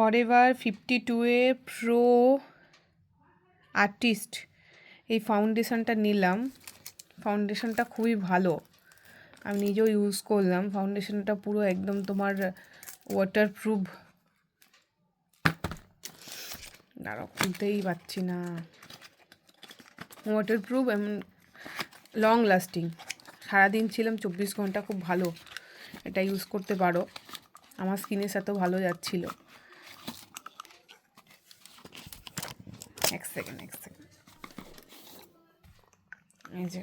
Forever 52 এর pro artist এই ফাউন্ডেশনটা নিলাম। ফাউন্ডেশনটা খুবই ভালো, আমি নিজেও ইউজ করলাম। ফাউন্ডেশনটা পুরো একদম তোমার ওয়াটারপ্রুফ। দাঁড়াও, খুলতেই পারছি না। ওয়াটারপ্রুফ এবং লং লাস্টিং। সারাদিন ছিলাম, 24 ঘন্টা, খুব ভালো। এটা ইউজ করতে পারো। আমার স্কিনের সাথেও ভালো যাচ্ছিল। এক সেকেন্ড এই যে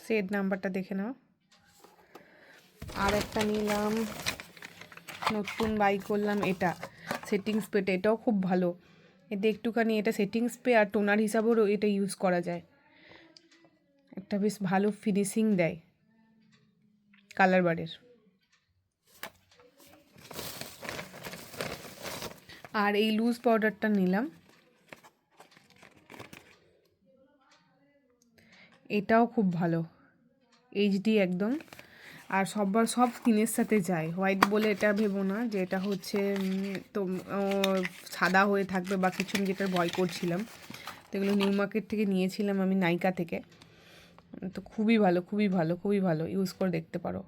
সেট নাম্বারটা দেখে নাও। আর একটা নিলাম, নতুন বাই করলাম, এটা সেটিং স্প্রেটা। এটাও খুব ভালো। এতে একটুখানি এটা সেটিং স্প্রে আর টোনার হিসাবেও এটা ইউজ করা যায়। একটা বেশ ভালো ফিনিশিং দেয় কালার বারের। আর এই লুজ পাউডারটা নিলাম, এটাও খুব ভালো, এইচডি একদম। আর সব স্কিনের সাথে যায়। হোয়াইট বলে এটা ভেবো না যে এটা হচ্ছে তো সাদা হয়ে থাকবে বা কিছু, আমি যেটার ভয় করছিলাম। তো এগুলো নিউ মার্কেট থেকে নিয়েছিলাম আমি, নাইকা থেকে। তো খুবই ভালো, খুবই ভালো, খুবই ভালো, ইউজ করে দেখতে পারো।